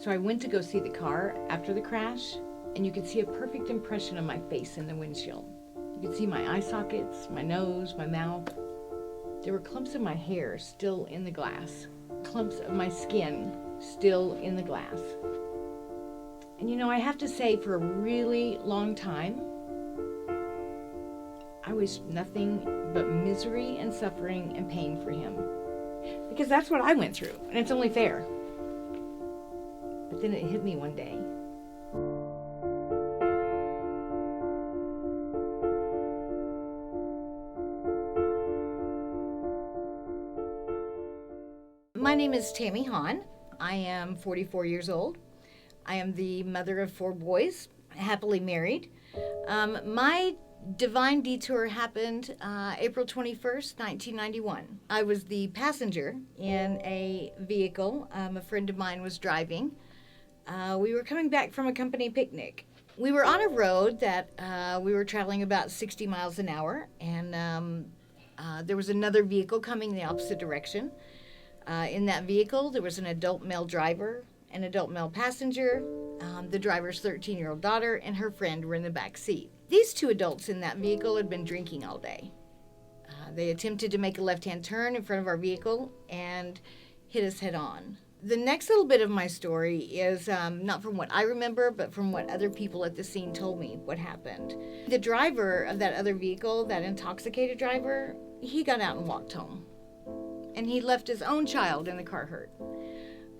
So I went to go see the car after the crash, and you could see a perfect impression of my face in the windshield. You could see my eye sockets, my nose, my mouth. There were clumps of my hair still in the glass, clumps of my skin still in the glass. And you know, I have to say, for a really long time, I wished nothing but misery and suffering and pain for him. Because that's what I went through, and it's only fair. But then it hit me one day. My name is Tammy Hahn. I am 44 years old. I am the mother of 4 boys, happily married. My divine detour happened April 21st, 1991. I was the passenger in a vehicle. A friend of mine was driving. We were coming back from a company picnic. We were on a road that we were traveling about 60 miles an hour, and there was another vehicle coming the opposite direction. In that vehicle, there was an adult male driver, an adult male passenger. The driver's 13-year-old daughter and her friend were in the back seat. These 2 adults in that vehicle had been drinking all day. They attempted to make a left-hand turn in front of our vehicle and hit us head on. The next little bit of my story is not from what I remember, but from what other people at the scene told me what happened. The driver of that other vehicle, that intoxicated driver, he got out and walked home. And he left his own child in the car hurt.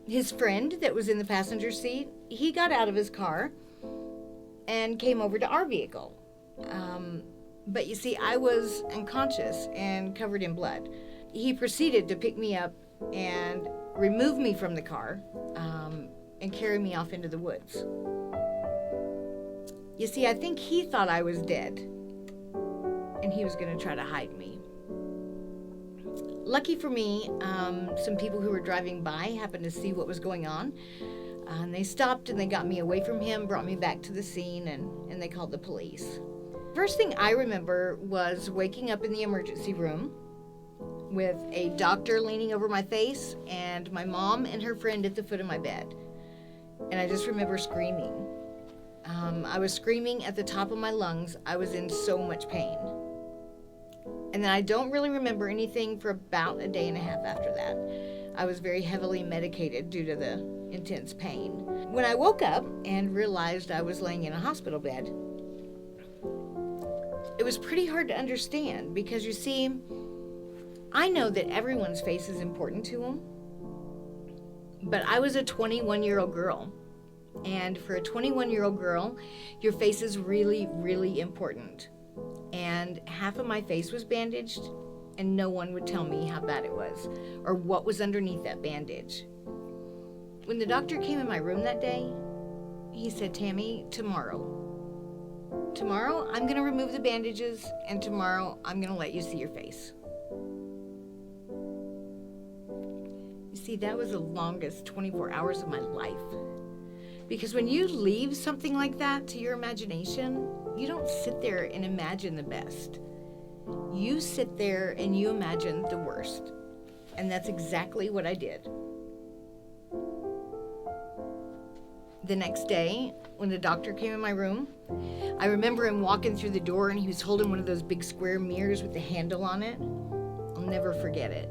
His friend that was in the passenger seat, he got out of his car and came over to our vehicle. But you see, I was unconscious and covered in blood. He proceeded to pick me up and remove me from the car and carry me off into the woods. You see, I think he thought I was dead, and he was going to try to hide me. Lucky for me, some people who were driving by happened to see what was going on. And they stopped and they got me away from him, brought me back to the scene, and they called the police. First thing I remember was waking up in the emergency room with a doctor leaning over my face and my mom and her friend at the foot of my bed. And I just remember screaming. I was screaming at the top of my lungs. I was in so much pain. And then I don't really remember anything for about a day and a half after that. I was very heavily medicated due to the intense pain. When I woke up and realized I was laying in a hospital bed, it was pretty hard to understand because, you see, I know that everyone's face is important to them, but I was a 21-year-old girl. And for a 21-year-old girl, your face is really, really important. And half of my face was bandaged, and no one would tell me how bad it was or what was underneath that bandage. When the doctor came in my room that day, he said, "Tammy, tomorrow I'm going to remove the bandages, and tomorrow I'm going to let you see your face." You see, that was the longest 24 hours of my life. Because when you leave something like that to your imagination, you don't sit there and imagine the best. You sit there and you imagine the worst. And that's exactly what I did. The next day, when the doctor came in my room, I remember him walking through the door and he was holding one of those big square mirrors with the handle on it. I'll never forget it.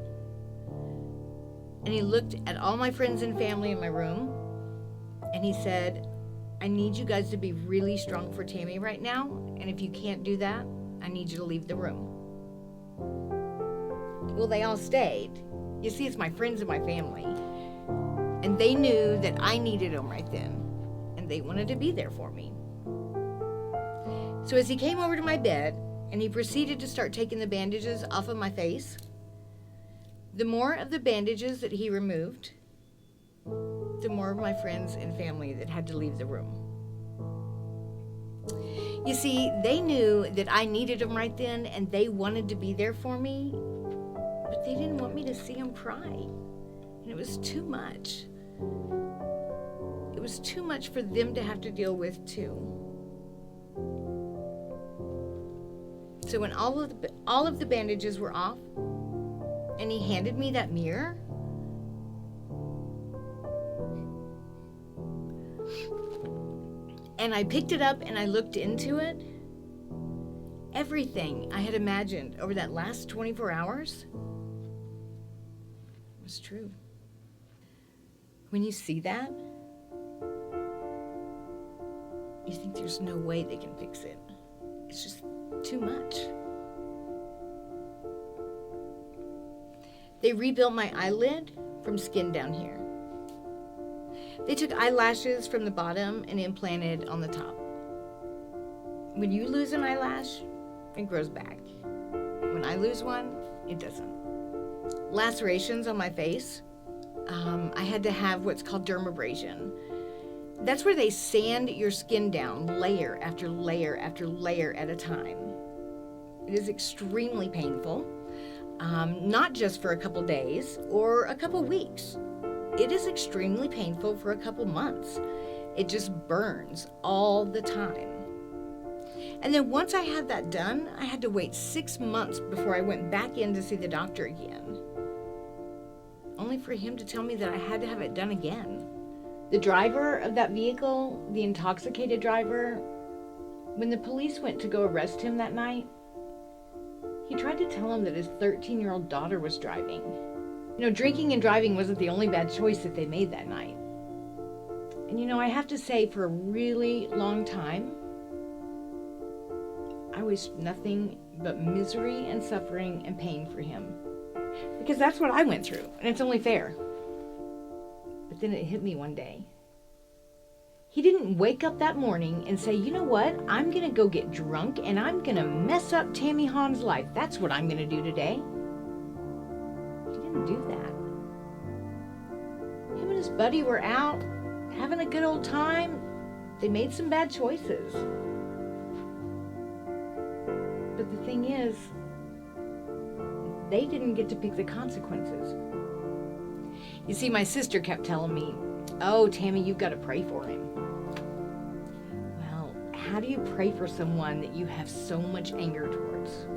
And he looked at all my friends and family in my room and he said, "I need you guys to be really strong for Tammy right now, and if you can't do that, I need you to leave the room." Well, they all stayed. You see, it's my friends and my family. And they knew that I needed them right then, and they wanted to be there for me. So as he came over to my bed, and he proceeded to start taking the bandages off of my face, the more of the bandages that he removed, the more of my friends and family that had to leave the room. You see, they knew that I needed them right then, and they wanted to be there for me, but they didn't want me to see them cry. And it was too much. It was too much for them to have to deal with, too. So when all of the bandages were off, and he handed me that mirror, And I picked it up and I looked into it. Everything I had imagined over that last 24 hours was true. When you see that, you think there's no way they can fix it. It's just too much. They rebuilt my eyelid from skin down here. They took eyelashes from the bottom and implanted on the top. When you lose an eyelash, it grows back. When I lose one, it doesn't. Lacerations on my face. I had to have what's called dermabrasion. That's where they sand your skin down layer after layer after layer at a time. It is extremely painful, not just for a couple days or a couple weeks. It is extremely painful for a couple months. It just burns all the time. And then once I had that done, I had to wait 6 months before I went back in to see the doctor again. Only for him to tell me that I had to have it done again. The driver of that vehicle, the intoxicated driver, when the police went to go arrest him that night, he tried to tell him that his 13-year-old daughter was driving. You know, drinking and driving wasn't the only bad choice that they made that night. And you know, I have to say, for a really long time, I wished nothing but misery and suffering and pain for him. Because that's what I went through, and it's only fair. But then it hit me one day. He didn't wake up that morning and say, you know what, I'm going to go get drunk and I'm going to mess up Tammy Hahn's life. That's what I'm going to do today. He didn't do that. Him and his buddy were out having a good old time. They made some bad choices. But the thing is, they didn't get to pick the consequences. You see, my sister kept telling me, oh, Tammy, you've got to pray for him. Well, how do you pray for someone that you have so much anger towards?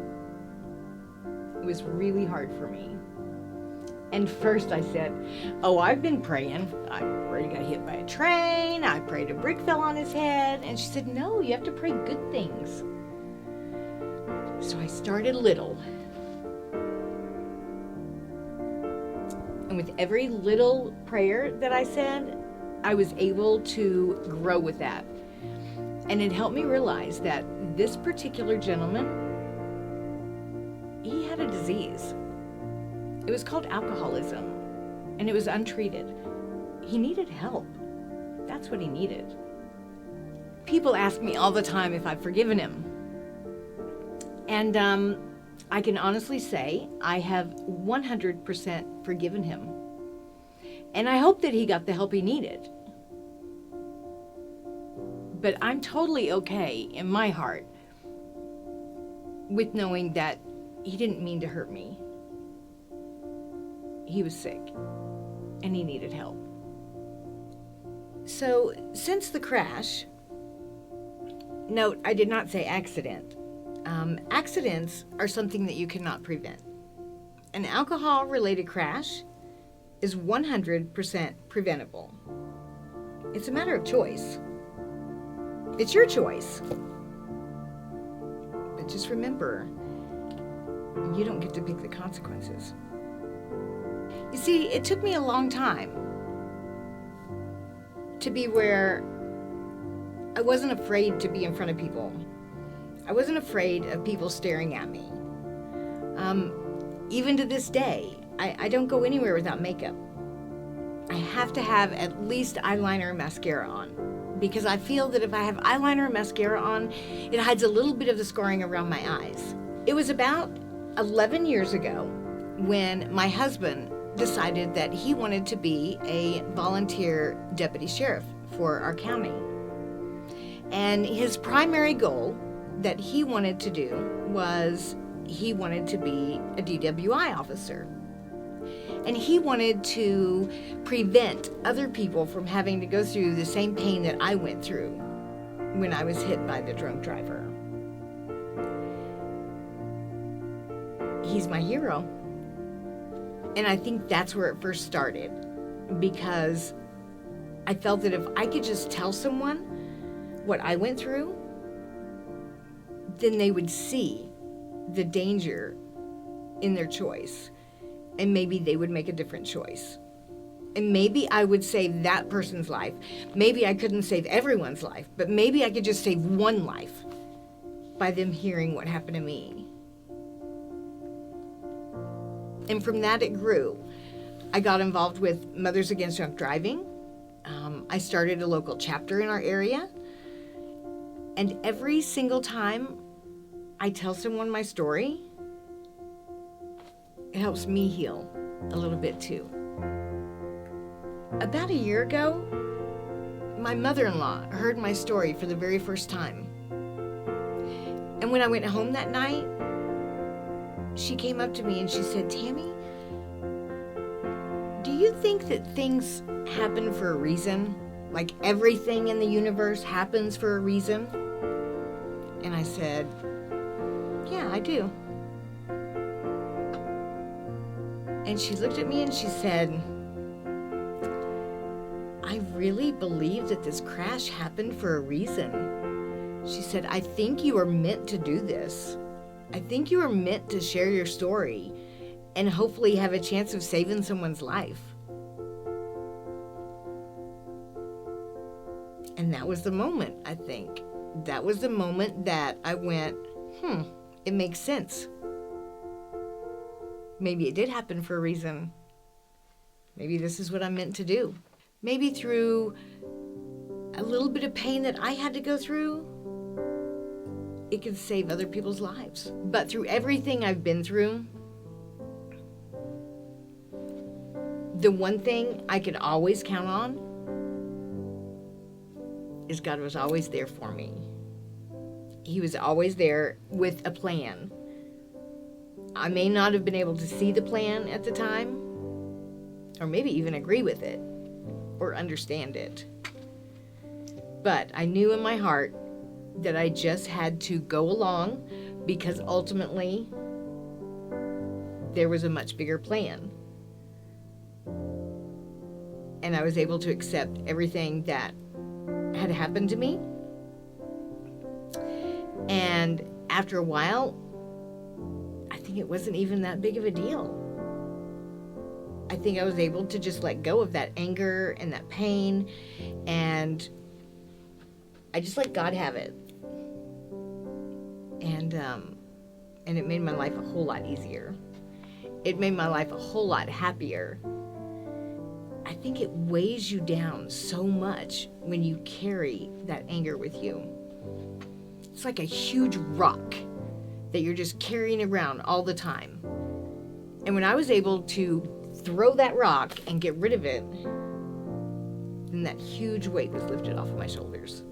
It was really hard for me. And first I said, oh, I've been praying. I prayed he got hit by a train. I prayed a brick fell on his head. And she said, no, you have to pray good things. So I started little. And with every little prayer that I said, I was able to grow with that. And it helped me realize that this particular gentleman, he had a disease. It was called alcoholism, and it was untreated. He needed help. That's what he needed. People ask me all the time if I've forgiven him. And I can honestly say I have 100% forgiven him. And I hope that he got the help he needed. But I'm totally okay in my heart with knowing that he didn't mean to hurt me. He was sick and he needed help. So since the crash, note, I did not say accident. Accidents are something that you cannot prevent. An alcohol-related crash is 100% preventable. It's a matter of choice. It's your choice. But just remember, you don't get to pick the consequences. You see, it took me a long time to be where I wasn't afraid to be in front of people. I wasn't afraid of people staring at me. Even to this day, I don't go anywhere without makeup. I have to have at least eyeliner and mascara on, because I feel that if I have eyeliner and mascara on, it hides a little bit of the scarring around my eyes. It was about 11 years ago when my husband decided that he wanted to be a volunteer deputy sheriff for our county. And his primary goal that he wanted to do was he wanted to be a DWI officer. And he wanted to prevent other people from having to go through the same pain that I went through when I was hit by the drunk driver. He's my hero. And I think that's where it first started, because I felt that if I could just tell someone what I went through, then they would see the danger in their choice. And maybe they would make a different choice. And maybe I would save that person's life. Maybe I couldn't save everyone's life, but maybe I could just save one life by them hearing what happened to me. And from that it grew. I got involved with Mothers Against Drunk Driving. I started a local chapter in our area. And every single time I tell someone my story, it helps me heal a little bit too. About a year ago, my mother-in-law heard my story for the very first time. And when I went home that night, she came up to me and she said, "Tammy, do you think that things happen for a reason? Like everything in the universe happens for a reason?" And I said, "Yeah, I do." And she looked at me and she said, "I really believe that this crash happened for a reason." She said, "I think you are meant to do this. I think you are meant to share your story and hopefully have a chance of saving someone's life." And that was the moment, I think. That was the moment that I went, it makes sense. Maybe it did happen for a reason. Maybe this is what I'm meant to do. Maybe through a little bit of pain that I had to go through, it could save other people's lives. But through everything I've been through, the one thing I could always count on is God was always there for me. He was always there with a plan. I may not have been able to see the plan at the time, or maybe even agree with it, or understand it. But I knew in my heart that I just had to go along because ultimately there was a much bigger plan. And I was able to accept everything that had happened to me. And after a while, I think it wasn't even that big of a deal. I think I was able to just let go of that anger and that pain, and I just let God have it. And it made my life a whole lot easier. It made my life a whole lot happier. I think it weighs you down so much when you carry that anger with you. It's like a huge rock that you're just carrying around all the time. And when I was able to throw that rock and get rid of it, then that huge weight was lifted off of my shoulders.